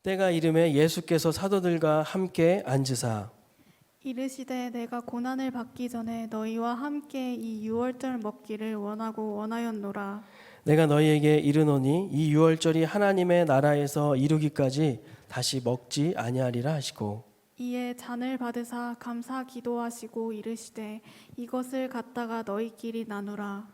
때가 이름에 예수께서 사도들과 함께 앉으사 이르시되 내가 고난을 받기 전에 너희와 함께 이 유월절 먹기를 원하고 원하였노라. 내가 너희에게 이르노니 이 유월절이 하나님의 나라에서 이루기까지 다시 먹지 아니하리라 하시고 이에 잔을 받으사 감사 기도하시고 이르시되 이것을 갖다가 너희끼리 나누라.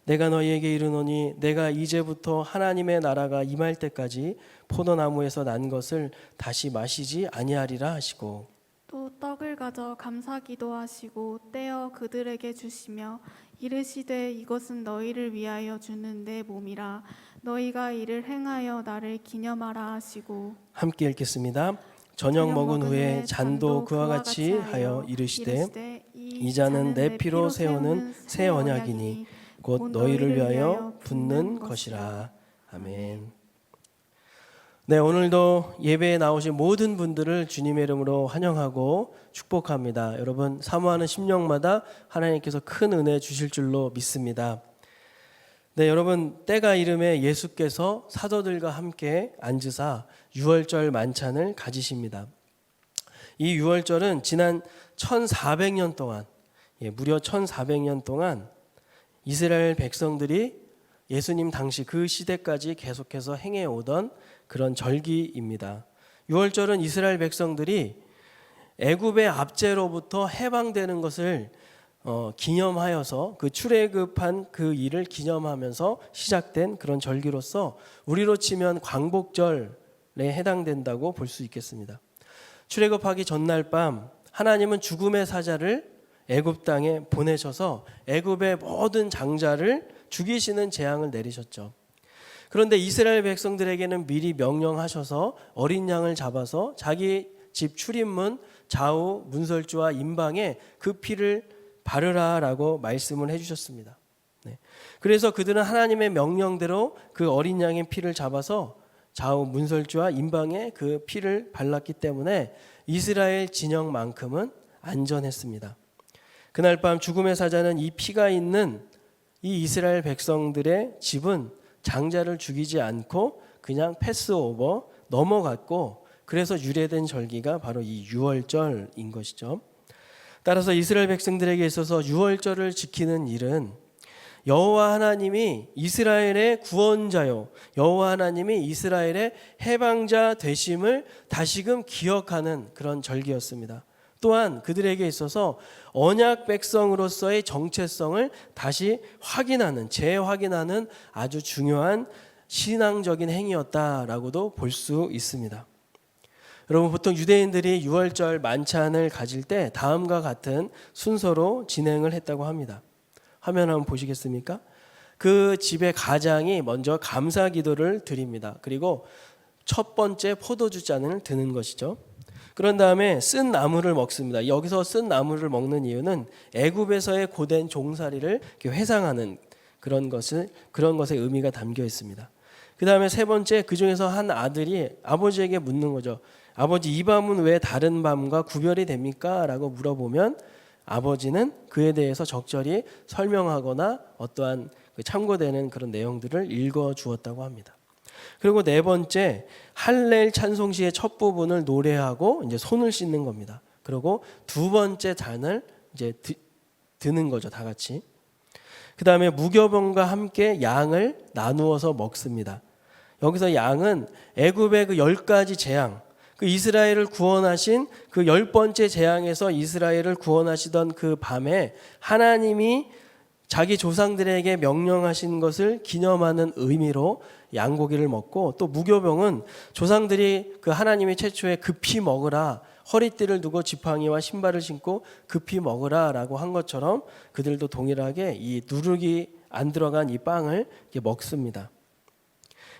내가 너희에게 이르노니 내가 이제부터 하나님의 나라가 임할 때까지 포도나무에서 난 것을 다시 마시지 아니하리라 하시고 또 떡을 가져 감사 기도하시고 떼어 그들에게 주시며 이르시되 이것은 너희를 위하여 주는 내 몸이라. 너희가 이를 행하여 나를 기념하라 하시고 함께 읽겠습니다. 저녁 먹은 후에 잔도 그와 같이 하여 이르시되 이 잔은 내 피로 세우는 새 언약이니 곧 너희를 위하여 붓는 것이라. 아멘. 네, 오늘도 예배에 나오신 모든 분들을 주님의 이름으로 환영하고 축복합니다. 여러분, 사모하는 심령마다 하나님께서 큰 은혜 주실 줄로 믿습니다. 네, 여러분, 때가 이름에 예수께서 사도들과 함께 앉으사 유월절 만찬을 가지십니다. 이 유월절은 지난 1400년 동안, 무려 1400년 동안 이스라엘 백성들이 예수님 당시 그 시대까지 계속해서 행해오던 그런 절기입니다. 유월절은 이스라엘 백성들이 애굽의 압제로부터 해방되는 것을 기념하여서 그 출애굽한 그 일을 기념하면서 시작된 그런 절기로서 우리로 치면 광복절에 해당된다고 볼 수 있겠습니다. 출애굽하기 전날 밤 하나님은 죽음의 사자를 애굽 땅에 보내셔서 애굽의 모든 장자를 죽이시는 재앙을 내리셨죠. 그런데 이스라엘 백성들에게는 미리 명령하셔서 어린 양을 잡아서 자기 집 출입문 좌우 문설주와 임방에 그 피를 바르라라고 말씀을 해주셨습니다. 그래서 그들은 하나님의 명령대로 그 어린 양의 피를 잡아서 좌우 문설주와 임방에 그 피를 발랐기 때문에 이스라엘 진영만큼은 안전했습니다. 그날 밤 죽음의 사자는 이 피가 있는 이 이스라엘 백성들의 집은 장자를 죽이지 않고 그냥 패스오버 넘어갔고, 그래서 유래된 절기가 바로 이 유월절인 것이죠. 따라서 이스라엘 백성들에게 있어서 유월절을 지키는 일은 여호와 하나님이 이스라엘의 구원자요, 여호와 하나님이 이스라엘의 해방자 되심을 다시금 기억하는 그런 절기였습니다. 또한 그들에게 있어서 언약 백성으로서의 정체성을 다시 확인하는, 재확인하는 아주 중요한 신앙적인 행위였다라고도 볼 수 있습니다. 여러분, 보통 유대인들이 유월절 만찬을 가질 때 다음과 같은 순서로 진행을 했다고 합니다. 화면 한번 보시겠습니까? 그 집의 가장이 먼저 감사 기도를 드립니다. 그리고 첫 번째 포도주 잔을 드는 것이죠. 그런 다음에 쓴 나물을 먹습니다. 여기서 쓴 나물을 먹는 이유는 애굽에서의 고된 종살이를 회상하는 그런 것의 의미가 담겨 있습니다. 그 다음에 세 번째, 그 중에서 한 아들이 아버지에게 묻는 거죠. 아버지, 이 밤은 왜 다른 밤과 구별이 됩니까? 라고 물어보면 아버지는 그에 대해서 적절히 설명하거나 어떠한 참고되는 그런 내용들을 읽어 주었다고 합니다. 그리고 네 번째, 할렐 찬송시의 첫 부분을 노래하고 이제 손을 씻는 겁니다. 그리고 두 번째 잔을 이제 드는 거죠, 다 같이. 그 다음에 무교병과 함께 양을 나누어서 먹습니다. 여기서 양은 애굽의 그 10가지 재앙, 그 이스라엘을 구원하신 그 10번째 재앙에서 이스라엘을 구원하시던 그 밤에 하나님이 자기 조상들에게 명령하신 것을 기념하는 의미로 양고기를 먹고, 또 무교병은 조상들이 그 하나님이 최초에 급히 먹으라, 허리띠를 두고 지팡이와 신발을 신고 급히 먹으라 라고 한 것처럼 그들도 동일하게 이 누룩이 안 들어간 이 빵을 먹습니다.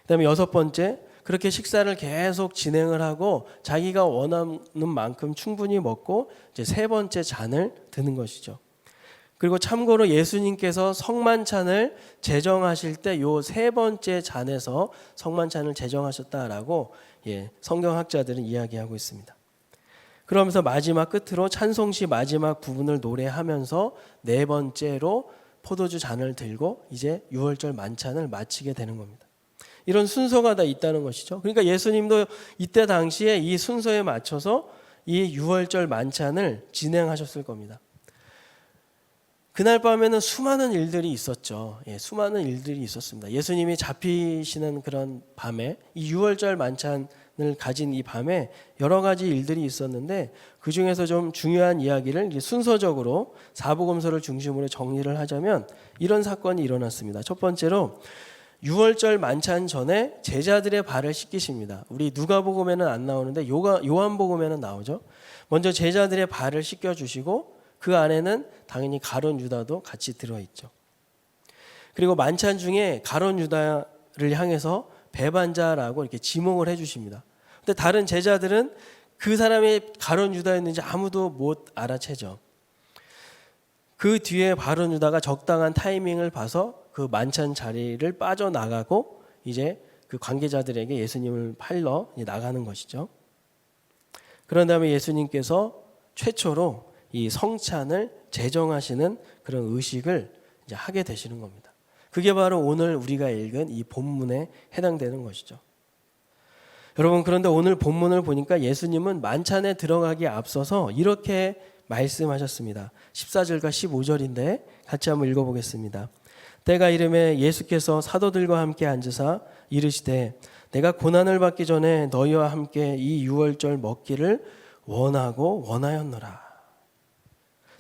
그 다음에 여섯 번째, 그렇게 식사를 계속 진행을 하고 자기가 원하는 만큼 충분히 먹고 이제 세 번째 잔을 드는 것이죠. 그리고 참고로 예수님께서 성만찬을 제정하실 때 요 세 번째 잔에서 성만찬을 제정하셨다라고 성경학자들은 이야기하고 있습니다. 그러면서 마지막 끝으로 찬송시 마지막 부분을 노래하면서 네 번째로 포도주 잔을 들고 이제 유월절 만찬을 마치게 되는 겁니다. 이런 순서가 다 있다는 것이죠. 그러니까 예수님도 이때 당시에 이 순서에 맞춰서 이 유월절 만찬을 진행하셨을 겁니다. 그날 밤에는 수많은 일들이 있었죠. 수많은 일들이 있었습니다. 예수님이 잡히시는 그런 밤에 이 유월절 만찬을 가진 이 밤에 여러 가지 일들이 있었는데 그 중에서 좀 중요한 이야기를 순서적으로 사복음서를 중심으로 정리를 하자면 이런 사건이 일어났습니다. 첫 번째로 유월절 만찬 전에 제자들의 발을 씻기십니다. 우리 누가복음에는 안 나오는데 요한복음에는 나오죠. 먼저 제자들의 발을 씻겨주시고 그 안에는 당연히 가룟 유다도 같이 들어있죠. 그리고 만찬 중에 가룟 유다를 향해서 배반자라고 이렇게 지목을 해주십니다. 근데 다른 제자들은 그 사람이 가룟 유다였는지 아무도 못 알아채죠. 그 뒤에 가룟 유다가 적당한 타이밍을 봐서 그 만찬 자리를 빠져나가고 이제 그 관계자들에게 예수님을 팔러 나가는 것이죠. 그런 다음에 예수님께서 최초로 이 성찬을 제정하시는 그런 의식을 이제 하게 되시는 겁니다. 그게 바로 오늘 우리가 읽은 이 본문에 해당되는 것이죠. 여러분, 그런데 오늘 본문을 보니까 예수님은 만찬에 들어가기에 앞서서 이렇게 말씀하셨습니다. 14절과 15절인데 같이 한번 읽어보겠습니다. 때가 이름에 예수께서 사도들과 함께 앉으사 이르시되 내가 고난을 받기 전에 너희와 함께 이 유월절 먹기를 원하고 원하였노라.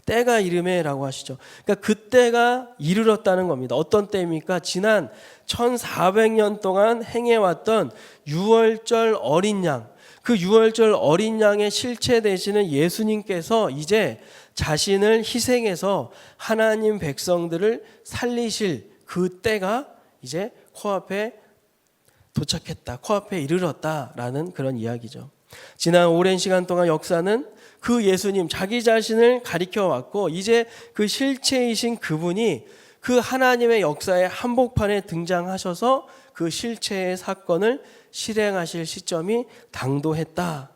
때가 이름에라고 하시죠. 그러니까 그때가 이르렀다는 겁니다. 어떤 때입니까? 지난 1400년 동안 행해왔던 유월절 어린 양, 그 유월절 어린 양의 실체 되시는 예수님께서 이제 자신을 희생해서 하나님 백성들을 살리실 그 때가 이제 코앞에 도착했다, 코앞에 이르렀다라는 그런 이야기죠. 지난 오랜 시간 동안 역사는 그 예수님 자기 자신을 가리켜 왔고 이제 그 실체이신 그분이 그 하나님의 역사의 한복판에 등장하셔서 그 실체의 사건을 실행하실 시점이 당도했다.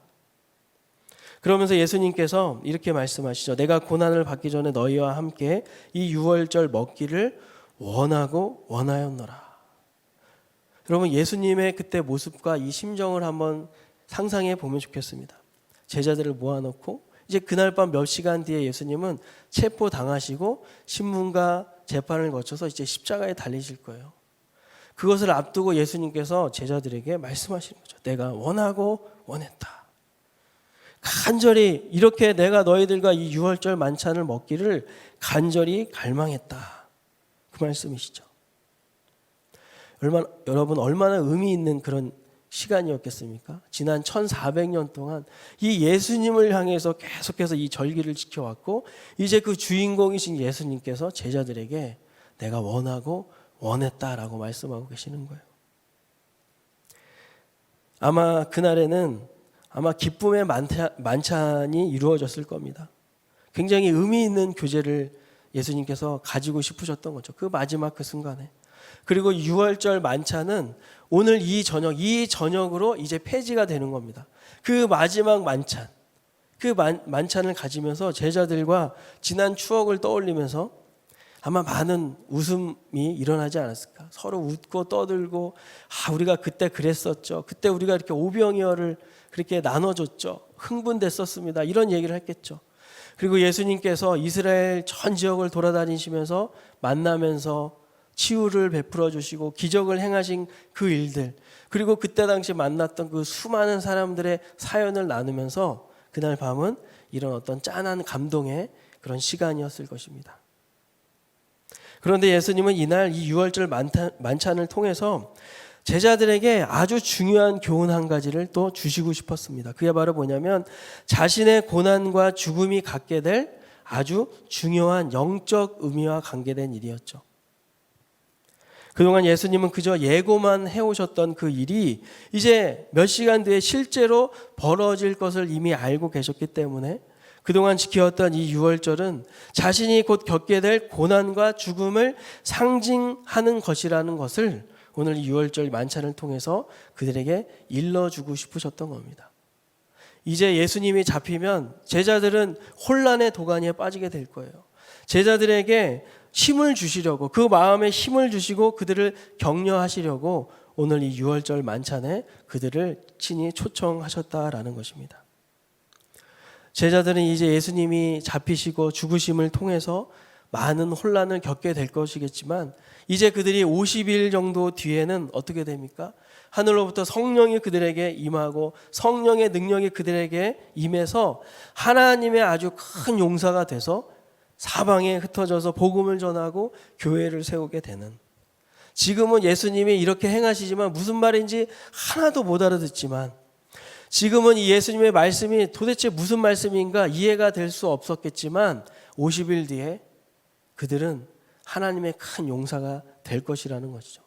그러면서 예수님께서 이렇게 말씀하시죠. 내가 고난을 받기 전에 너희와 함께 이 유월절 먹기를 원하고 원하였노라. 여러분, 예수님의 그때 모습과 이 심정을 한번 상상해 보면 좋겠습니다. 제자들을 모아놓고 이제 그날 밤 몇 시간 뒤에 예수님은 체포당하시고 신문과 재판을 거쳐서 이제 십자가에 달리실 거예요. 그것을 앞두고 예수님께서 제자들에게 말씀하시는 거죠. 내가 원하고 원했다. 간절히 이렇게 내가 너희들과 이 유월절 만찬을 먹기를 간절히 갈망했다. 그 말씀이시죠. 여러분 얼마나 의미 있는 그런 시간이었겠습니까? 지난 1400년 동안 이 예수님을 향해서 계속해서 이 절기를 지켜왔고 이제 그 주인공이신 예수님께서 제자들에게 내가 원하고 원했다라고 말씀하고 계시는 거예요. 아마 그날에는 기쁨의 만찬이 이루어졌을 겁니다. 굉장히 의미 있는 교제를 예수님께서 가지고 싶으셨던 거죠. 그 마지막 그 순간에. 그리고 유월절 만찬은 오늘 이 저녁으로 이제 폐지가 되는 겁니다. 그 마지막 만찬, 그 만찬을 가지면서 제자들과 지난 추억을 떠올리면서 아마 많은 웃음이 일어나지 않았을까. 서로 웃고 떠들고 우리가 그때 그랬었죠. 그때 우리가 이렇게 오병이어를 그렇게 나눠줬죠. 흥분됐었습니다. 이런 얘기를 했겠죠. 그리고 예수님께서 이스라엘 전 지역을 돌아다니시면서 만나면서 치유를 베풀어 주시고 기적을 행하신 그 일들, 그리고 그때 당시 만났던 그 수많은 사람들의 사연을 나누면서 그날 밤은 이런 어떤 짠한 감동의 그런 시간이었을 것입니다. 그런데 예수님은 이날 이 유월절 만찬을 통해서 제자들에게 아주 중요한 교훈 한 가지를 또 주시고 싶었습니다. 그게 바로 뭐냐면 자신의 고난과 죽음이 갖게 될 아주 중요한 영적 의미와 관계된 일이었죠. 그동안 예수님은 그저 예고만 해오셨던 그 일이 이제 몇 시간 뒤에 실제로 벌어질 것을 이미 알고 계셨기 때문에 그동안 지켜왔던 이 유월절은 자신이 곧 겪게 될 고난과 죽음을 상징하는 것이라는 것을 오늘 이 유월절 만찬을 통해서 그들에게 일러주고 싶으셨던 겁니다. 이제 예수님이 잡히면 제자들은 혼란의 도가니에 빠지게 될 거예요. 제자들에게 힘을 주시려고, 그 마음에 힘을 주시고 그들을 격려하시려고 오늘 이 유월절 만찬에 그들을 친히 초청하셨다라는 것입니다. 제자들은 이제 예수님이 잡히시고 죽으심을 통해서 많은 혼란을 겪게 될 것이겠지만 이제 그들이 50일 정도 뒤에는 어떻게 됩니까? 하늘로부터 성령이 그들에게 임하고 성령의 능력이 그들에게 임해서 하나님의 아주 큰 용사가 돼서 사방에 흩어져서 복음을 전하고 교회를 세우게 되는, 지금은 예수님이 이렇게 행하시지만 무슨 말인지 하나도 못 알아듣지만 지금은 이 예수님의 말씀이 도대체 무슨 말씀인가 이해가 될 수 없었겠지만 50일 뒤에 그들은 하나님의 큰 용사가 될 것이라는 것이죠.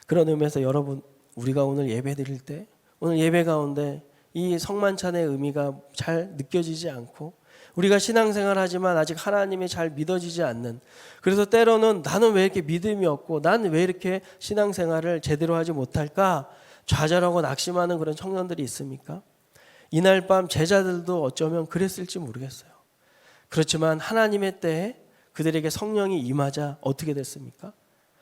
그런 의미에서 여러분, 우리가 오늘 예배 드릴 때 오늘 예배 가운데 이 성만찬의 의미가 잘 느껴지지 않고 우리가 신앙생활 하지만 아직 하나님이 잘 믿어지지 않는, 그래서 때로는 나는 왜 이렇게 믿음이 없고 나는 왜 이렇게 신앙생활을 제대로 하지 못할까 좌절하고 낙심하는 그런 청년들이 있습니까? 이날 밤 제자들도 어쩌면 그랬을지 모르겠어요. 그렇지만 하나님의 때에 그들에게 성령이 임하자 어떻게 됐습니까?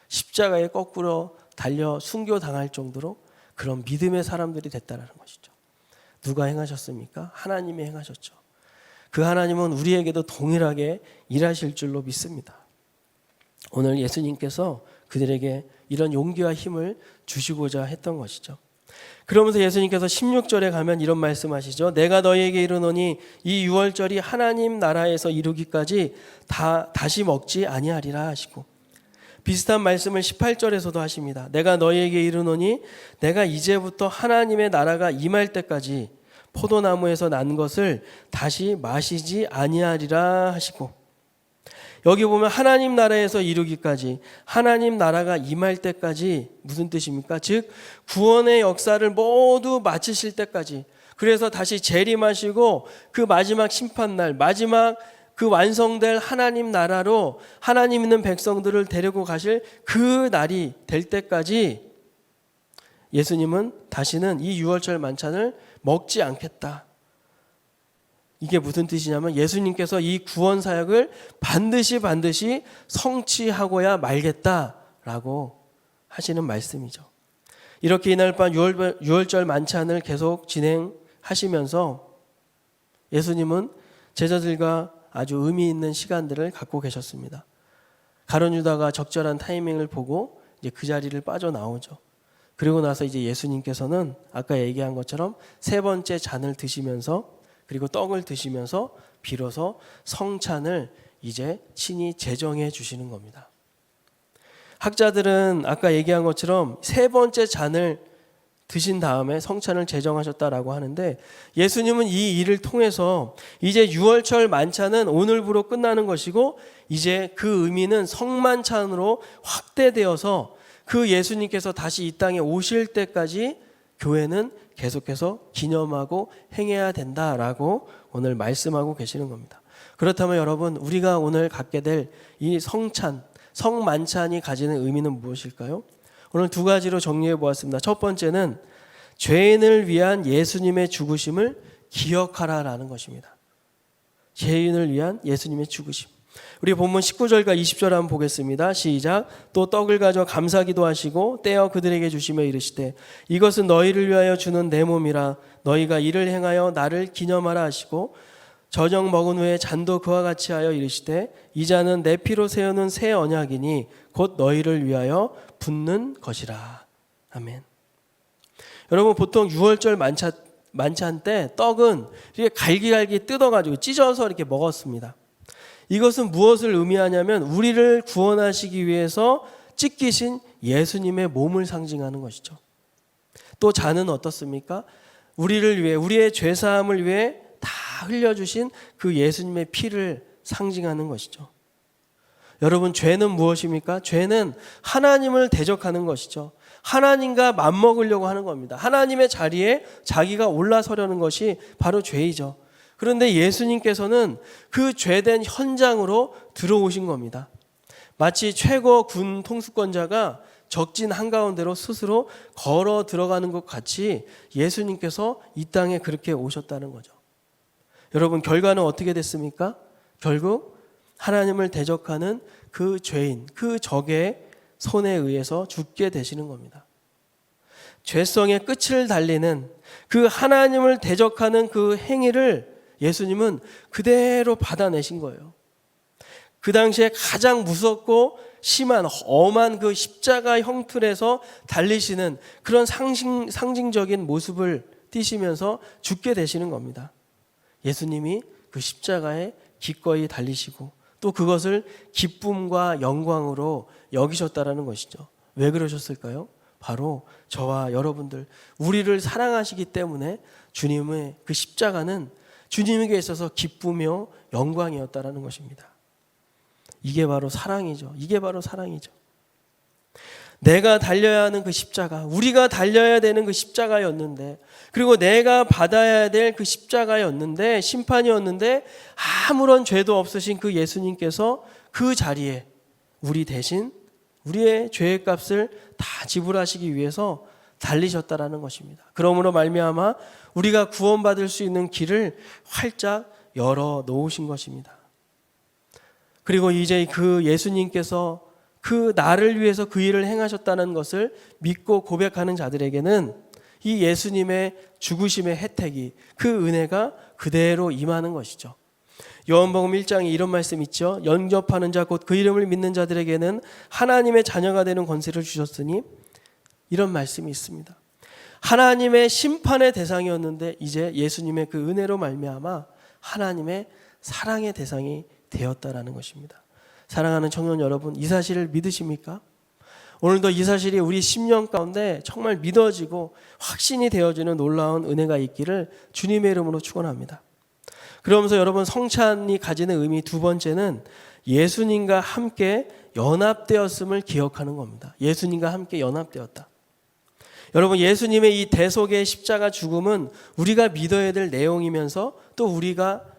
십자가에 거꾸로 달려 순교당할 정도로 그런 믿음의 사람들이 됐다는 것이죠. 누가 행하셨습니까? 하나님이 행하셨죠. 그 하나님은 우리에게도 동일하게 일하실 줄로 믿습니다. 오늘 예수님께서 그들에게 이런 용기와 힘을 주시고자 했던 것이죠. 그러면서 예수님께서 16절에 가면 이런 말씀하시죠. 내가 너희에게 이르노니 이 유월절이 하나님 나라에서 이루기까지 다시 먹지 아니하리라 하시고, 비슷한 말씀을 18절에서도 하십니다. 내가 너희에게 이르노니 내가 이제부터 하나님의 나라가 임할 때까지 포도나무에서 난 것을 다시 마시지 아니하리라 하시고, 여기 보면 하나님 나라에서 이루기까지, 하나님 나라가 임할 때까지 무슨 뜻입니까? 즉 구원의 역사를 모두 마치실 때까지, 그래서 다시 재림하시고 그 마지막 심판날, 마지막 그 완성될 하나님 나라로 하나님 있는 백성들을 데리고 가실 그 날이 될 때까지 예수님은 다시는 이 유월절 만찬을 먹지 않겠다. 이게 무슨 뜻이냐면 예수님께서 이 구원 사역을 반드시 성취하고야 말겠다라고 하시는 말씀이죠. 이렇게 이날 밤 유월절 만찬을 계속 진행하시면서 예수님은 제자들과 아주 의미 있는 시간들을 갖고 계셨습니다. 가룟 유다가 적절한 타이밍을 보고 이제 그 자리를 빠져나오죠. 그리고 나서 이제 예수님께서는 아까 얘기한 것처럼 세 번째 잔을 드시면서 그리고 떡을 드시면서 비로소 성찬을 이제 친히 제정해 주시는 겁니다. 학자들은 아까 얘기한 것처럼 세 번째 잔을 드신 다음에 성찬을 제정하셨다라고 하는데, 예수님은 이 일을 통해서 이제 유월절 만찬은 오늘부로 끝나는 것이고 이제 그 의미는 성만찬으로 확대되어서 그 예수님께서 다시 이 땅에 오실 때까지 교회는 계속해서 기념하고 행해야 된다라고 오늘 말씀하고 계시는 겁니다. 그렇다면 여러분, 우리가 오늘 갖게 될 이 성만찬이 가지는 의미는 무엇일까요? 오늘 두 가지로 정리해 보았습니다. 첫 번째는 죄인을 위한 예수님의 죽으심을 기억하라라는 것입니다. 죄인을 위한 예수님의 죽으심. 우리 본문 19절과 20절 한번 보겠습니다. 시작. 또 떡을 가져 감사기도 하시고 떼어 그들에게 주시며 이르시되 이것은 너희를 위하여 주는 내 몸이라 너희가 이를 행하여 나를 기념하라 하시고, 저녁 먹은 후에 잔도 그와 같이 하여 이르시되 이 잔은 내 피로 세우는 새 언약이니 곧 너희를 위하여 붓는 것이라. 아멘. 여러분, 보통 유월절 만찬 때 떡은 이렇게 갈기갈기 뜯어가지고 찢어서 이렇게 먹었습니다. 이것은 무엇을 의미하냐면 우리를 구원하시기 위해서 찢기신 예수님의 몸을 상징하는 것이죠. 또 잔은 어떻습니까? 우리를 위해, 우리의 죄사함을 위해 다 흘려주신 그 예수님의 피를 상징하는 것이죠. 여러분, 죄는 무엇입니까? 죄는 하나님을 대적하는 것이죠. 하나님과 맞먹으려고 하는 겁니다. 하나님의 자리에 자기가 올라서려는 것이 바로 죄이죠. 그런데 예수님께서는 그 죄된 현장으로 들어오신 겁니다. 마치 최고 군 통수권자가 적진 한가운데로 스스로 걸어 들어가는 것 같이 예수님께서 이 땅에 그렇게 오셨다는 거죠. 여러분, 결과는 어떻게 됐습니까? 결국 하나님을 대적하는 그 죄인, 그 적의 손에 의해서 죽게 되시는 겁니다. 죄성의 끝을 달리는 그 하나님을 대적하는 그 행위를 예수님은 그대로 받아내신 거예요. 그 당시에 가장 무섭고 심한 엄한 그 십자가 형틀에서 달리시는 그런 상징적인 모습을 띠시면서 죽게 되시는 겁니다. 예수님이 그 십자가에 기꺼이 달리시고 또 그것을 기쁨과 영광으로 여기셨다라는 것이죠. 왜 그러셨을까요? 바로 저와 여러분들, 우리를 사랑하시기 때문에 주님의 그 십자가는 주님에게 있어서 기쁘며 영광이었다라는 것입니다. 이게 바로 사랑이죠. 이게 바로 사랑이죠. 내가 달려야 하는 그 십자가, 우리가 달려야 되는 그 십자가였는데, 그리고 내가 받아야 될 그 십자가였는데, 심판이었는데 아무런 죄도 없으신 그 예수님께서 그 자리에 우리 대신 우리의 죄의 값을 다 지불하시기 위해서 달리셨다라는 것입니다. 그러므로 말미암아 우리가 구원받을 수 있는 길을 활짝 열어 놓으신 것입니다. 그리고 이제 그 예수님께서 그 나를 위해서 그 일을 행하셨다는 것을 믿고 고백하는 자들에게는 이 예수님의 죽으심의 혜택이, 그 은혜가 그대로 임하는 것이죠. 요한복음 1장에 이런 말씀 있죠. 영접하는 자 곧 그 이름을 믿는 자들에게는 하나님의 자녀가 되는 권세를 주셨으니, 이런 말씀이 있습니다. 하나님의 심판의 대상이었는데 이제 예수님의 그 은혜로 말미암아 하나님의 사랑의 대상이 되었다라는 것입니다. 사랑하는 청년 여러분, 이 사실을 믿으십니까? 오늘도 이 사실이 우리 심령 가운데 정말 믿어지고 확신이 되어지는 놀라운 은혜가 있기를 주님의 이름으로 축원합니다. 그러면서 여러분, 성찬이 가지는 의미 두 번째는 예수님과 함께 연합되었음을 기억하는 겁니다. 예수님과 함께 연합되었다. 여러분, 예수님의 이 대속의 십자가 죽음은 우리가 믿어야 될 내용이면서 또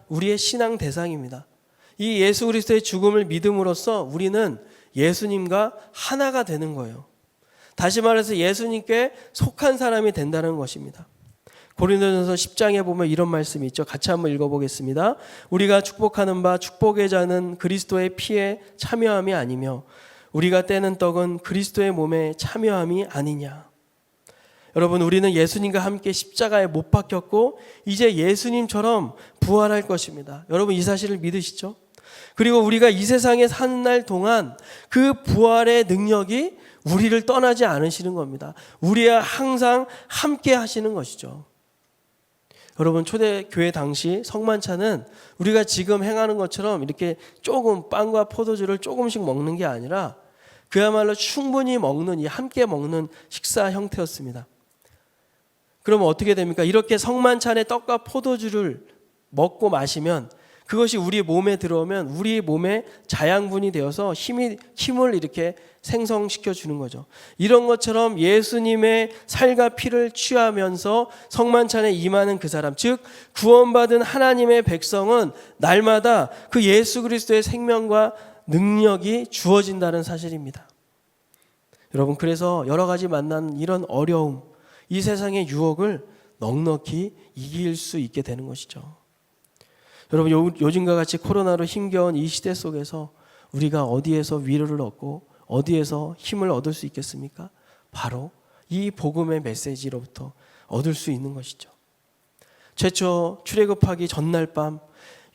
우리의 신앙 대상입니다. 이 예수 그리스도의 죽음을 믿음으로써 우리는 예수님과 하나가 되는 거예요. 다시 말해서 예수님께 속한 사람이 된다는 것입니다. 고린도전서 10장에 보면 이런 말씀이 있죠. 같이 한번 읽어보겠습니다. 우리가 축복하는 바 축복의 자는 그리스도의 피에 참여함이 아니며 우리가 떼는 떡은 그리스도의 몸에 참여함이 아니냐. 여러분, 우리는 예수님과 함께 십자가에 못 박혔고 이제 예수님처럼 부활할 것입니다. 여러분, 이 사실을 믿으시죠? 그리고 우리가 이 세상에 사는 날 동안 그 부활의 능력이 우리를 떠나지 않으시는 겁니다. 우리와 항상 함께 하시는 것이죠. 여러분, 초대교회 당시 성만찬은 우리가 지금 행하는 것처럼 이렇게 조금 빵과 포도주를 조금씩 먹는 게 아니라 그야말로 충분히 먹는, 함께 먹는 식사 형태였습니다. 그러면 어떻게 됩니까? 이렇게 성만찬의 떡과 포도주를 먹고 마시면 그것이 우리 몸에 들어오면 우리 몸에 자양분이 되어서 힘을 이렇게 생성시켜 주는 거죠. 이런 것처럼 예수님의 살과 피를 취하면서 성만찬에 임하는 그 사람, 즉 구원받은 하나님의 백성은 날마다 그 예수 그리스도의 생명과 능력이 주어진다는 사실입니다. 여러분, 그래서 여러 가지 만나는 이런 어려움, 이 세상의 유혹을 넉넉히 이길 수 있게 되는 것이죠. 여러분, 요즘과 같이 코로나로 힘겨운 이 시대 속에서 우리가 어디에서 위로를 얻고 어디에서 힘을 얻을 수 있겠습니까? 바로 이 복음의 메시지로부터 얻을 수 있는 것이죠. 최초 출애굽하기 전날 밤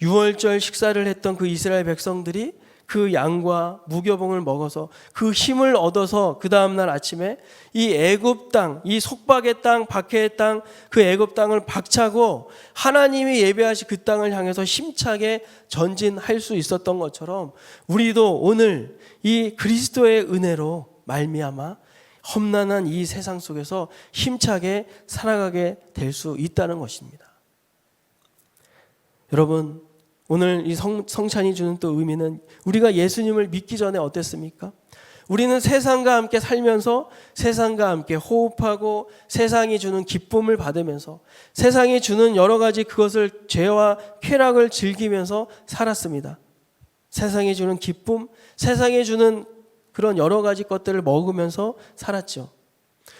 유월절 식사를 했던 그 이스라엘 백성들이 그 양과 무교봉을 먹어서 그 힘을 얻어서 그 다음날 아침에 이 애굽 땅, 이 속박의 땅, 박해의 땅, 그 애굽 땅을 박차고 하나님이 예배하신 그 땅을 향해서 힘차게 전진할 수 있었던 것처럼 우리도 오늘 이 그리스도의 은혜로 말미암아 험난한 이 세상 속에서 힘차게 살아가게 될 수 있다는 것입니다. 여러분, 오늘 이 성찬이 주는 또 의미는 우리가 예수님을 믿기 전에 어땠습니까? 우리는 세상과 함께 살면서 세상과 함께 호흡하고 세상이 주는 기쁨을 받으면서 세상이 주는 여러 가지 그것을 죄와 쾌락을 즐기면서 살았습니다. 세상이 주는 기쁨, 세상이 주는 그런 여러 가지 것들을 먹으면서 살았죠.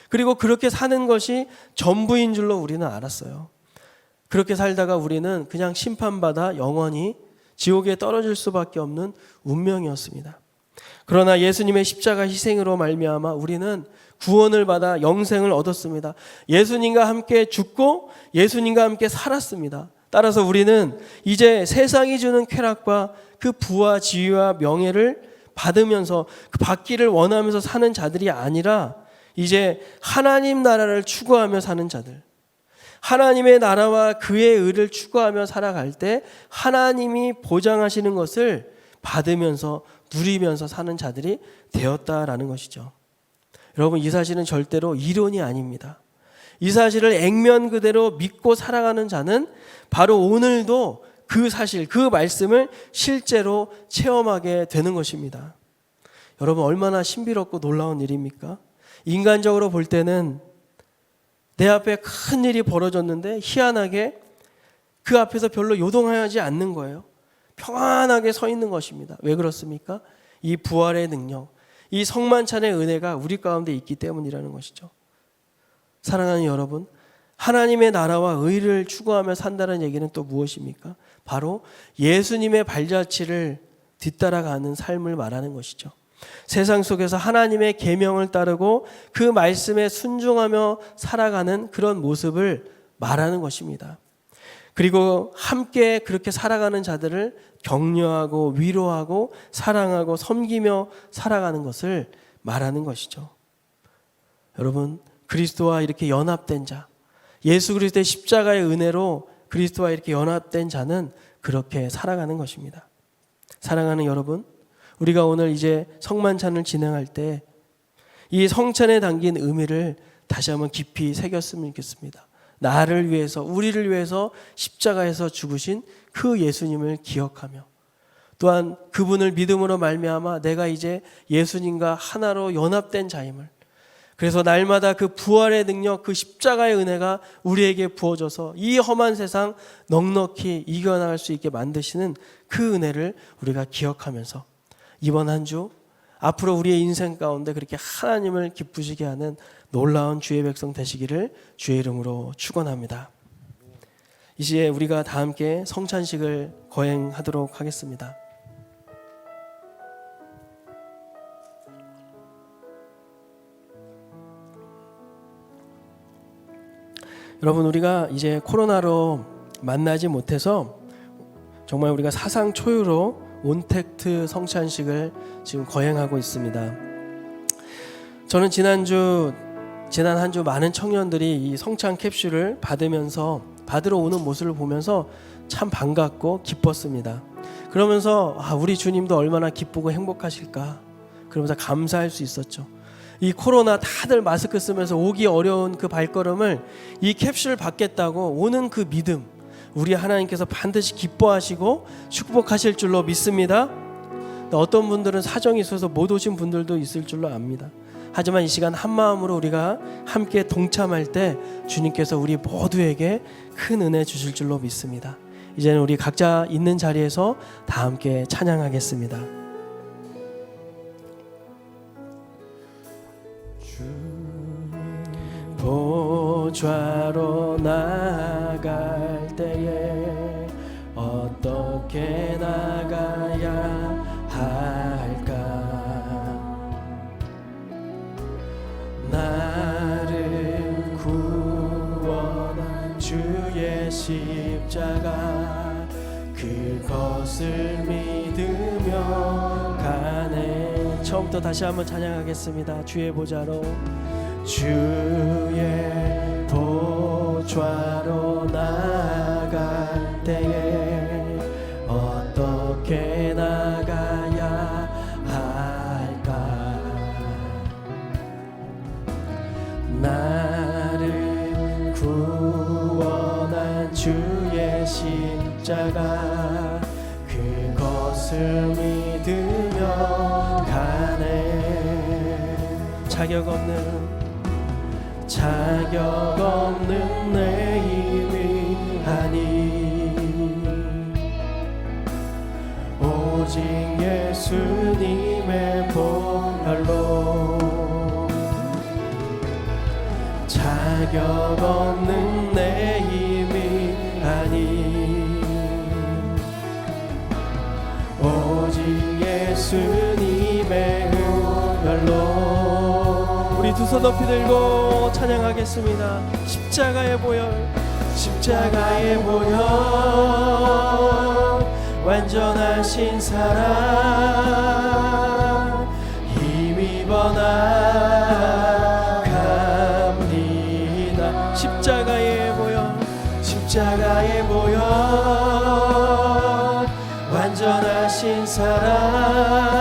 그리고 그렇게 사는 것이 전부인 줄로 우리는 알았어요. 그렇게 살다가 우리는 그냥 심판받아 영원히 지옥에 떨어질 수밖에 없는 운명이었습니다. 그러나 예수님의 십자가 희생으로 말미암아 우리는 구원을 받아 영생을 얻었습니다. 예수님과 함께 죽고 예수님과 함께 살았습니다. 따라서 우리는 이제 세상이 주는 쾌락과 그 부와 지위와 명예를 받으면서 그 받기를 원하면서 사는 자들이 아니라 이제 하나님 나라를 추구하며 사는 자들, 하나님의 나라와 그의 의를 추구하며 살아갈 때 하나님이 보장하시는 것을 받으면서 누리면서 사는 자들이 되었다라는 것이죠. 여러분, 이 사실은 절대로 이론이 아닙니다. 이 사실을 액면 그대로 믿고 살아가는 자는 바로 오늘도 그 사실, 그 말씀을 실제로 체험하게 되는 것입니다. 여러분, 얼마나 신비롭고 놀라운 일입니까? 인간적으로 볼 때는 내 앞에 큰 일이 벌어졌는데 희한하게 그 앞에서 별로 요동하지 않는 거예요. 평안하게 서 있는 것입니다. 왜 그렇습니까? 이 부활의 능력, 이 성만찬의 은혜가 우리 가운데 있기 때문이라는 것이죠. 사랑하는 여러분, 하나님의 나라와 의를 추구하며 산다는 얘기는 또 무엇입니까? 바로 예수님의 발자취를 뒤따라가는 삶을 말하는 것이죠. 세상 속에서 하나님의 계명을 따르고 그 말씀에 순종하며 살아가는 그런 모습을 말하는 것입니다. 그리고 함께 그렇게 살아가는 자들을 격려하고 위로하고 사랑하고 섬기며 살아가는 것을 말하는 것이죠. 여러분, 그리스도와 이렇게 연합된 자, 예수 그리스도의 십자가의 은혜로 그리스도와 이렇게 연합된 자는 그렇게 살아가는 것입니다. 사랑하는 여러분, 우리가 오늘 이제 성만찬을 진행할 때 이 성찬에 담긴 의미를 다시 한번 깊이 새겼으면 좋겠습니다. 나를 위해서, 우리를 위해서 십자가에서 죽으신 그 예수님을 기억하며 또한 그분을 믿음으로 말미암아 내가 이제 예수님과 하나로 연합된 자임을, 그래서 날마다 그 부활의 능력, 그 십자가의 은혜가 우리에게 부어져서 이 험한 세상 넉넉히 이겨나갈 수 있게 만드시는 그 은혜를 우리가 기억하면서 이번 한 주 앞으로 우리의 인생 가운데 그렇게 하나님을 기쁘시게 하는 놀라운 주의 백성 되시기를 주의 이름으로 축원합니다. 이 시에 우리가 다 함께 성찬식을 거행하도록 하겠습니다. 여러분, 우리가 이제 코로나로 만나지 못해서 정말 우리가 사상 초유로 온택트 성찬식을 지금 거행하고 있습니다. 저는 지난 한 주 많은 청년들이 이 성찬 캡슐을 받으러 오는 모습을 보면서 참 반갑고 기뻤습니다. 그러면서 우리 주님도 얼마나 기쁘고 행복하실까, 그러면서 감사할 수 있었죠. 이 코로나 다들 마스크 쓰면서 오기 어려운 그 발걸음을 이 캡슐 받겠다고 오는 그 믿음, 우리 하나님께서 반드시 기뻐하시고 축복하실 줄로 믿습니다. 어떤 분들은 사정이 있어서 못 오신 분들도 있을 줄로 압니다. 하지만 이 시간 한마음으로 우리가 함께 동참할 때 주님께서 우리 모두에게 큰 은혜 주실 줄로 믿습니다. 이제는 우리 각자 있는 자리에서 다 함께 찬양하겠습니다. 보좌로 나갈 때에 어떻게 나가야 할까? 나를 구원한 주의 십자가, 그것을 믿으며 가네. 처음부터 다시 한번 찬양하겠습니다. 주의 보좌로, 주의 보좌로 나갈 때에 어떻게 나가야 할까? 나를 구원한 주의 십자가, 그것을 믿으며 가네. 자격 없는 내 힘이 아니, 오직 예수님의 보혈로. 자격 없는 내 힘이 아니, 오직 예수님의 우리 두 손 높이 들고 찬양하겠습니다. 십자가의 보혈, 십자가의 보혈, 완전하신 사랑 힘입어 나갑니다. 십자가의 보혈, 십자가의 보혈, 완전하신 사랑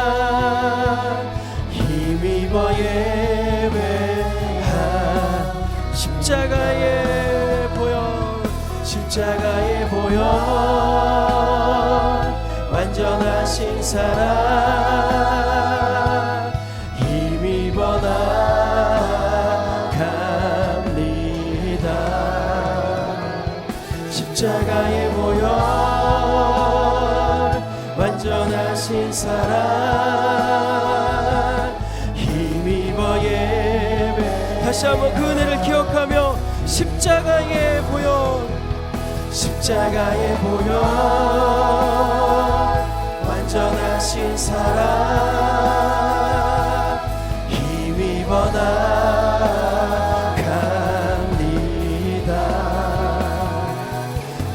힘입어 예배한 십자가의 보혈, 십자가의 보혈, 완전하신 사랑 힘입어 나갑니다. 십자가의 보혈, 완전하신 사랑 힘입어 예배. 다시 한번 그 은혜를 기억하며 십자가의 보혈, 십자가의 보혈, 완전하신 사랑 힘입어 나갑니다.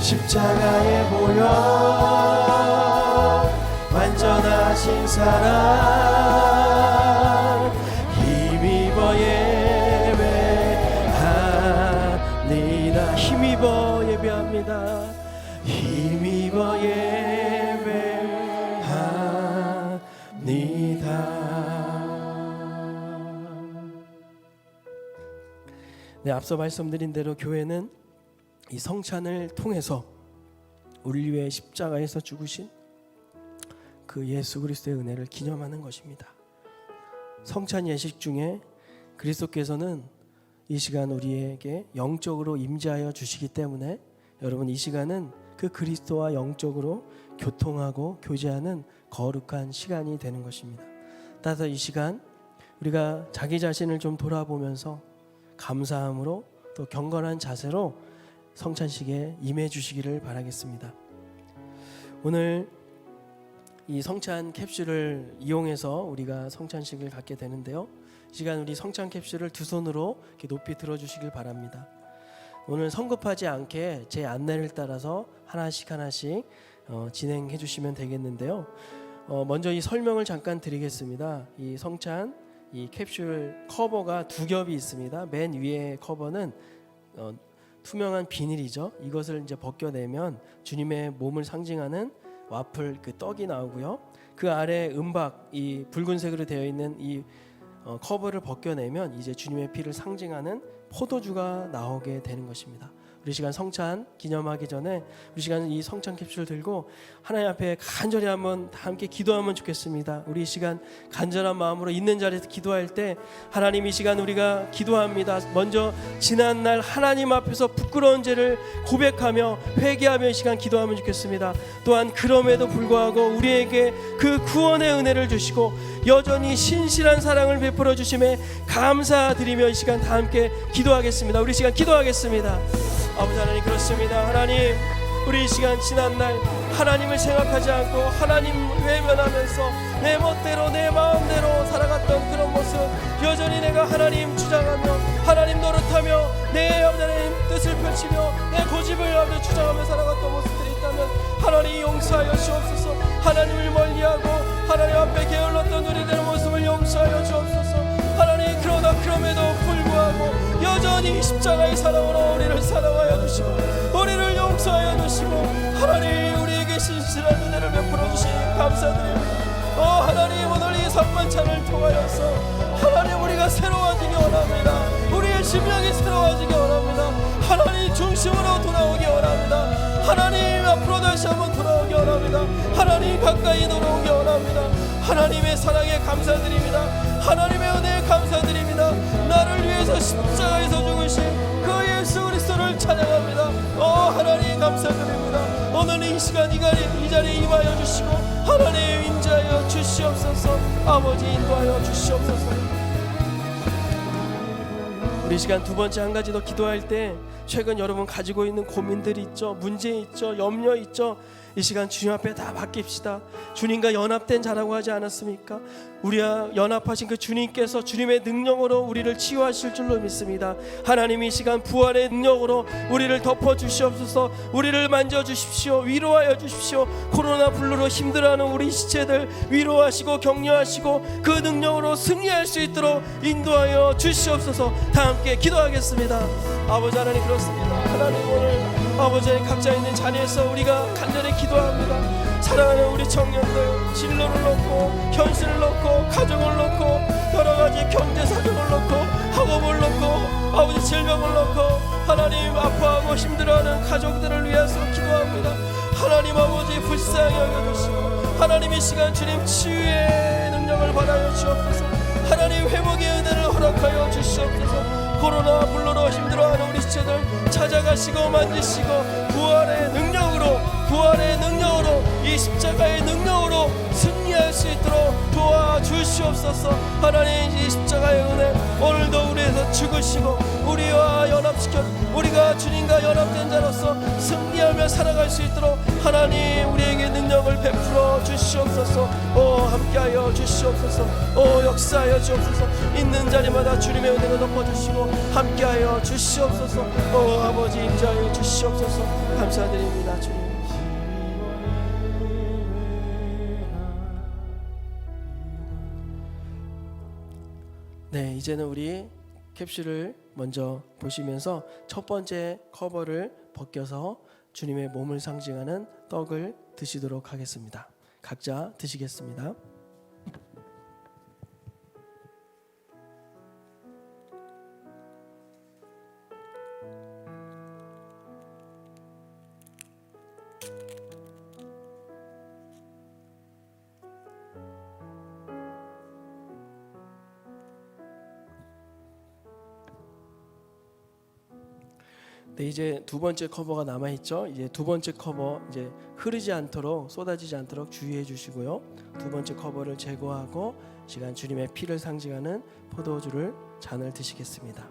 십자가의 보혈, 완전하신 사랑 힘입어 예배합니다. 힘입어 예배합니다. 힘입어 예배합니다. 네, 앞서 말씀드린 대로 교회는 이 성찬을 통해서 우리 위해 십자가에서 죽으신 그 예수 그리스도의 은혜를 기념하는 것입니다. 성찬 예식 중에 그리스도께서는 이 시간 우리에게 영적으로 임재하여 주시기 때문에 여러분, 이 시간은 그 그리스도와 영적으로 교통하고 교제하는 거룩한 시간이 되는 것입니다. 따라서 이 시간 우리가 자기 자신을 좀 돌아보면서 감사함으로 또 경건한 자세로 성찬식에 임해 주시기를 바라겠습니다. 오늘 이 성찬 캡슐을 이용해서 우리가 성찬식을 갖게 되는데요, 이 시간 우리 성찬 캡슐을 두 손으로 이렇게 높이 들어주시길 바랍니다. 오늘 성급하지 않게 제 안내를 따라서 하나씩 진행해 주시면 되겠는데요, 먼저 이 설명을 잠깐 드리겠습니다. 이 성찬 이 캡슐 커버가 두 겹이 있습니다. 맨 위에 커버는 투명한 비닐이죠. 이것을 이제 벗겨내면 주님의 몸을 상징하는 와플 그 떡이 나오고요. 그 아래 은박 이 붉은색으로 되어 있는 이 커버를 벗겨내면 이제 주님의 피를 상징하는 포도주가 나오게 되는 것입니다. 우리 시간 성찬 기념하기 전에 우리 시간 이 성찬 캡슐을 들고 하나님 앞에 간절히 한번 다 함께 기도하면 좋겠습니다. 우리 이 시간 간절한 마음으로 있는 자리에서 기도할 때 하나님, 이 시간 우리가 기도합니다. 먼저 지난날 하나님 앞에서 부끄러운 죄를 고백하며 회개하며 이 시간 기도하면 좋겠습니다. 또한 그럼에도 불구하고 우리에게 그 구원의 은혜를 주시고 여전히 신실한 사랑을 베풀어 주심에 감사드리며 이 시간 다 함께 기도하겠습니다. 우리 시간 기도하겠습니다. 아버지 하나님, 그렇습니다. 하나님, 우리 이 시간 지난날 하나님을 생각하지 않고 하나님을 외면하면서 내 멋대로 내 마음대로 살아갔던 그런 모습, 여전히 내가 하나님 주장하며 하나님 노릇하며 내 하나님 뜻을 펼치며 내 고집을 하며 주장하며 살아갔던 모습들이 있다면 하나님 용서하여 주옵소서. 하나님을 멀리하고 하나님 앞에 게을렀던 우리들의 모습을 용서하여 주옵소서. 하나님, 그러나 그럼에도 불구하고 여전히 십자가의 사랑으로 우리를 사랑하여 주시고 우리를 용서하여 주시고 하나님, 우리에게 신실한 은혜를 베풀어 주시니 감사드립니다. 하나님, 오늘 이 성만찬을 통하여서 하나님, 우리가 새로워지기 원합니다. 우리의 심령이 새로워지기 원합니다. 하나님 중심으로 돌아오기 원합니다. 하나님 앞으로 다시 한번 돌아오기 원합니다. 하나님 가까이 돌아오기 원합니다. 하나님의 사랑에 감사드립니다. 하나님의 은혜에 감사드립니다. 나를 위해서 십자가에서 죽으신 그 예수 그리스도를 찬양합니다. 하나님 감사드립니다. 오늘 이 시간 이 자리에 임하여 주시고 하나님 인자하여 주시옵소서. 아버지 인도하여 주시옵소서. 우리 시간 두 번째 한 가지 더 기도할 때 최근 여러분 가지고 있는 고민들이 있죠, 문제 있죠, 염려 있죠. 이 시간 주님 앞에 다 맡깁시다. 주님과 연합된 자라고 하지 않았습니까? 우리와 연합하신 그 주님께서 주님의 능력으로 우리를 치유하실 줄로 믿습니다. 하나님 이 시간 부활의 능력으로 우리를 덮어주시옵소서. 우리를 만져주십시오. 위로하여 주십시오. 코로나 블루로 힘들어하는 우리 시체들 위로하시고 격려하시고 그 능력으로 승리할 수 있도록 인도하여 주시옵소서. 다 함께 기도하겠습니다. 아버지 하나님, 그렇습니다. 하나님, 오늘 아버지 각자 있는 자리에서 우리가 간절히 기도합니다. 사랑하는 우리 청년들, 진로를 놓고 현실을 놓고 가정을 놓고 여러 가지 경제 사정을 놓고 학업을 놓고 아버지 질병을 놓고 하나님 아파하고 힘들어하는 가족들을 위해서 기도합니다. 하나님 아버지 불쌍히 여겨주시고 하나님 이 시간 주님 치유의 능력을 받아여 주옵소서. 하나님 회복의 은혜를 허락하여 주시옵소서. 코로나 불로로 힘들어하는 우리 시체들 찾아가시고 만지시고 부활의 능력으로 이 십자가의 능력으로 승리할 수 있도록 도와주시옵소서. 하나님 이 십자가의 은혜 오늘도 우리에서 죽으시고 우리와 연합시켜 우리가 주님과 연합된 자로서 승리하며 살아갈 수 있도록 하나님 우리에게 능력을 베풀어 주시옵소서. 함께하여 주시옵소서. 역사하여 주옵소서. 있는 자리마다 주님의 은혜로 덮어주시고 함께하여 주시옵소서. 아버지 임자하여 주시옵소서. 감사드립니다. 주님. 네, 이제는 우리 캡슐을 먼저 보시면서 첫 번째 커버를 벗겨서 주님의 몸을 상징하는 떡을 드시도록 하겠습니다. 각자 드시겠습니다. 네, 이제 두 번째 커버가 남아 있죠. 이제 두 번째 커버 이제 흐르지 않도록 쏟아지지 않도록 주의해 주시고요. 두 번째 커버를 제거하고 시간 주님의 피를 상징하는 포도주를 잔을 드시겠습니다.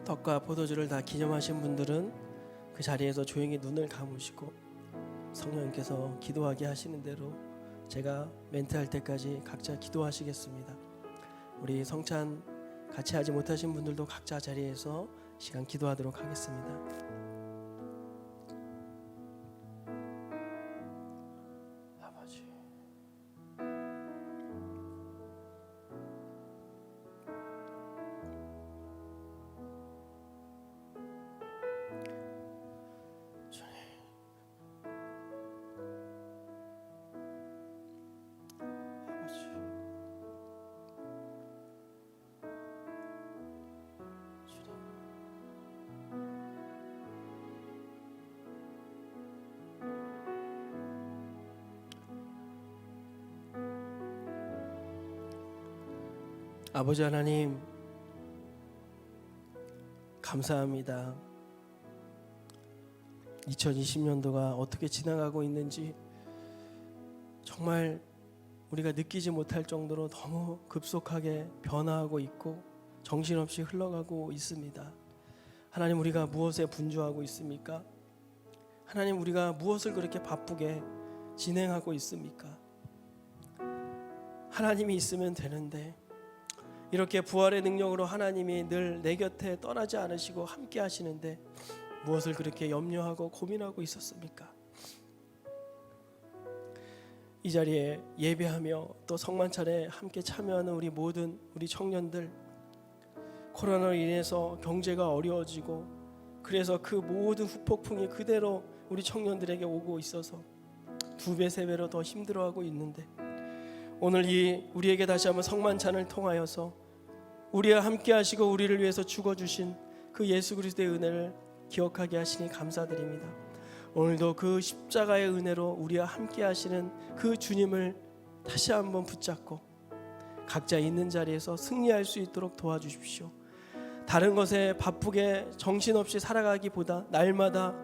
떡과 포도주를 다 기념하신 분들은 그 자리에서 조용히 눈을 감으시고 성령님께서 기도하게 하시는 대로 제가 멘트할 때까지 각자 기도하시겠습니다. 우리 성찬 같이 하지 못하신 분들도 각자 자리에서 시간 기도하도록 하겠습니다. 아버지, 아버지 하나님, 감사합니다. 2020년도가 어떻게 지나가고 있는지 정말 우리가 느끼지 못할 정도로 너무 급속하게 변화하고 있고 정신없이 흘러가고 있습니다. 하나님, 우리가 무엇에 분주하고 있습니까? 하나님, 우리가 무엇을 그렇게 바쁘게 진행하고 있습니까? 하나님이 있으면 되는데 이렇게 부활의 능력으로 하나님이 늘 내 곁에 떠나지 않으시고 함께 하시는데 무엇을 그렇게 염려하고 고민하고 있었습니까? 이 자리에 예배하며 또 성만찬에 함께 참여하는 우리 모든 우리 청년들, 코로나로 인해서 경제가 어려워지고 그래서 그 모든 후폭풍이 그대로 우리 청년들에게 오고 있어서 2배, 3배로 더 힘들어하고 있는데 오늘 이 우리에게 다시 한번 성만찬을 통하여서 우리와 함께 하시고 우리를 위해서 죽어주신 그 예수 그리스도의 은혜를 기억하게 하시니 감사드립니다. 오늘도 그 십자가의 은혜로 우리와 함께 하시는 그 주님을 다시 한번 붙잡고 각자 있는 자리에서 승리할 수 있도록 도와주십시오. 다른 것에 바쁘게 정신없이 살아가기보다 날마다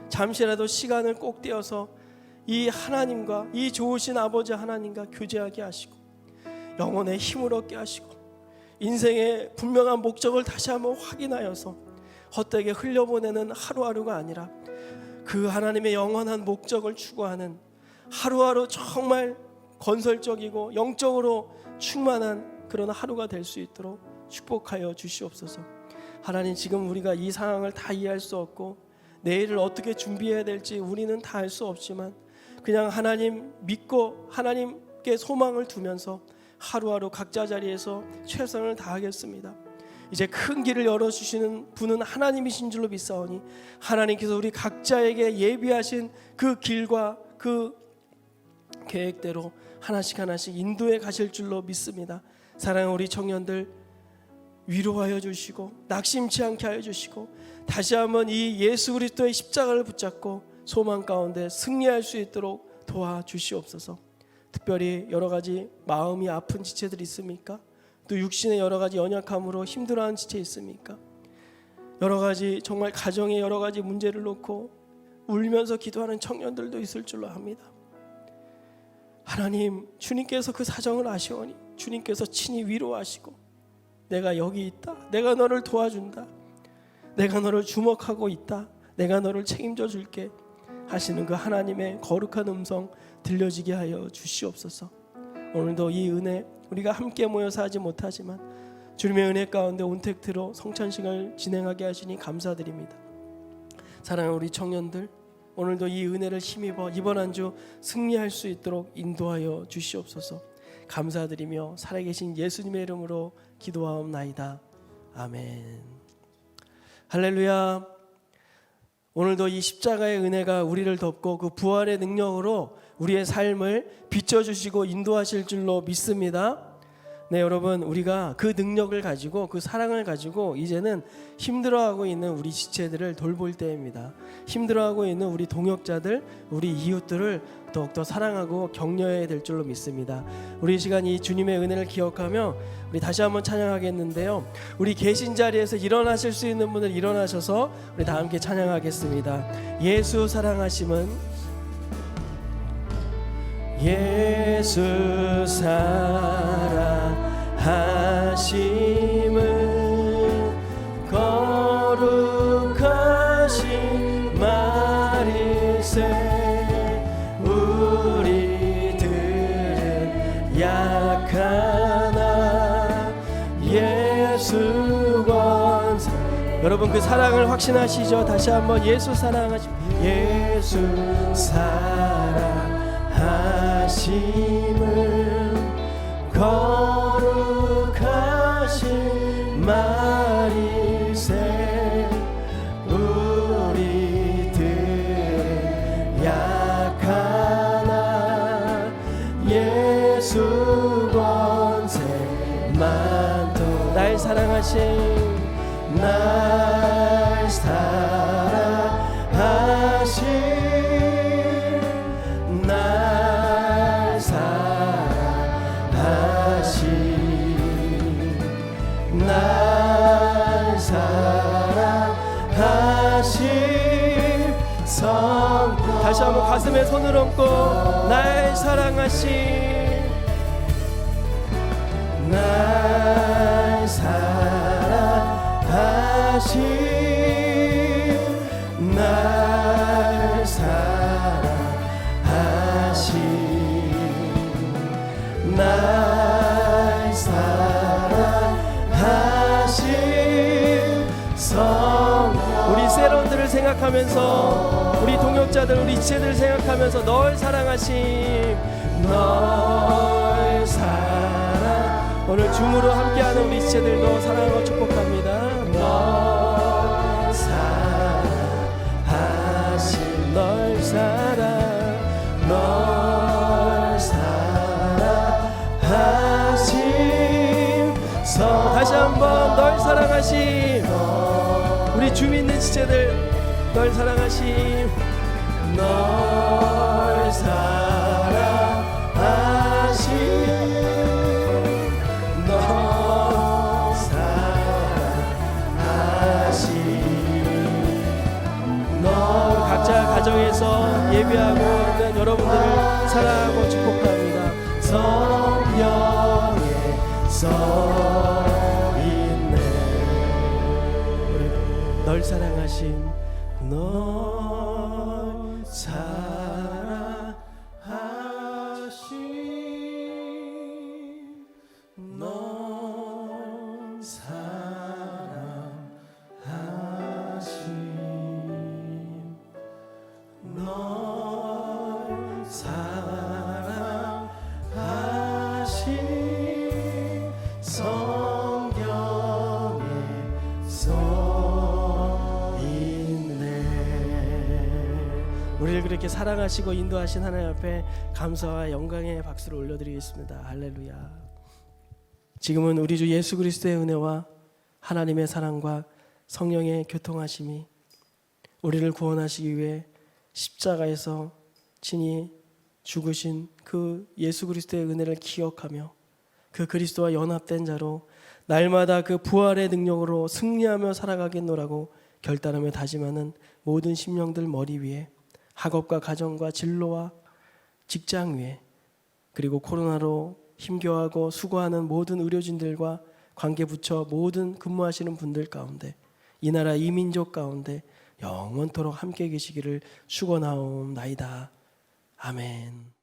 잠시라도 시간을 꼭 떼어서 이 하나님과, 이 좋으신 아버지 하나님과 교제하게 하시고 영혼의 힘을 얻게 하시고 인생의 분명한 목적을 다시 한번 확인하여서 헛되게 흘려보내는 하루하루가 아니라 그 하나님의 영원한 목적을 추구하는 하루하루 정말 건설적이고 영적으로 충만한 그런 하루가 될 수 있도록 축복하여 주시옵소서. 하나님, 지금 우리가 이 상황을 다 이해할 수 없고 내일을 어떻게 준비해야 될지 우리는 다 알 수 없지만 그냥 하나님 믿고 하나님께 소망을 두면서 하루하루 각자 자리에서 최선을 다하겠습니다. 이제 큰 길을 열어주시는 분은 하나님이신 줄로 믿사오니 하나님께서 우리 각자에게 예비하신 그 길과 그 계획대로 하나씩 하나씩 인도해 가실 줄로 믿습니다. 사랑하는 우리 청년들 위로하여 주시고 낙심치 않게 하여 주시고 다시 한번 이 예수 그리스도의 십자가를 붙잡고 소망 가운데 승리할 수 있도록 도와주시옵소서. 특별히 여러 가지 마음이 아픈 지체들이 있습니까? 또 육신의 여러 가지 연약함으로 힘들어하는 지체 있습니까? 여러 가지 정말 가정의 여러 가지 문제를 놓고 울면서 기도하는 청년들도 있을 줄로 합니다. 하나님, 주님께서 그 사정을 아시오니 주님께서 친히 위로하시고 내가 여기 있다, 내가 너를 도와준다, 내가 너를 주목하고 있다, 내가 너를 책임져 줄게 하시는 그 하나님의 거룩한 음성 들려지게 하여 주시옵소서. 오늘도 이 은혜 우리가 함께 모여서 하지 못하지만 주님의 은혜 가운데 온택트로 성찬식을 진행하게 하시니 감사드립니다. 사랑하는 우리 청년들, 오늘도 이 은혜를 힘입어 이번 한 주 승리할 수 있도록 인도하여 주시옵소서. 감사드리며 살아계신 예수님의 이름으로 기도하옵나이다. 아멘. 할렐루야. 오늘도 이 십자가의 은혜가 우리를 덮고 그 부활의 능력으로 우리의 삶을 비춰주시고 인도하실 줄로 믿습니다. 네, 여러분, 우리가 그 능력을 가지고 그 사랑을 가지고 이제는 힘들어하고 있는 우리 지체들을 돌볼 때입니다. 힘들어하고 있는 우리 동역자들, 우리 이웃들을 더욱더 사랑하고 격려해야 될 줄로 믿습니다. 우리 이 시간 이 주님의 은혜를 기억하며 우리 다시 한번 찬양하겠는데요, 우리 계신 자리에서 일어나실 수 있는 분들 일어나셔서 우리 다 함께 찬양하겠습니다. 예수 사랑하심은 예수 사랑하심은 거룩하신 말일세 우리들은 약하나 예수 권세. 여러분, 그 사랑을 확신하시죠? 다시 한번 예수 사랑하심, 예수 사랑하심은 거룩하신 말일세 우리들은 약하나 예수 권세만 더. 날 사랑하신, 날 사랑하신, 날 사랑하신, 날 사랑하신 성. 다시 한번 가슴에 손을 얹고 날 사랑하신, 날 사랑하신, 날 사랑하신, 날 사랑하신 성. 우리 세런들을 생각하면서, 우리 동역자들, 우리 지체들을 생각하면서 널 사랑하심, 널 사랑. 오늘 줌으로 함께하는 우리 지체들도 사랑하고 축복합니다. 널 사랑하심, 널 사랑, 널 사랑하심 성. 다시 한번 널 사랑하심. 우리 줌 있는 지체들 널 사랑하심, 널 사랑하신 널 사랑하신 너 각자 가정에서 예배하고 있는 여러분들을 사랑하고 축복합니다. 성령의 서있네 널 사랑하신 널 사랑하신 널 사랑하신 널 사랑하신 성경에 써있네. 우리를 그렇게 사랑하시고 인도하신 하나님 앞에 감사와 영광의 박수를 올려드리겠습니다. 할렐루야. 지금은 우리 주 예수 그리스도의 은혜와 하나님의 사랑과 성령의 교통하심이 우리를 구원하시기 위해 십자가에서 친히 죽으신 그 예수 그리스도의 은혜를 기억하며 그 그리스도와 연합된 자로 날마다 그 부활의 능력으로 승리하며 살아가겠노라고 결단하며 다짐하는 모든 심령들 머리 위에 학업과 가정과 진로와 직장 위에 그리고 코로나로 힘겨워하고 수고하는 모든 의료진들과 관계부처 모든 근무하시는 분들 가운데 이 나라 이 민족 가운데 영원토록 함께 계시기를 축원하옵나이다. 아멘.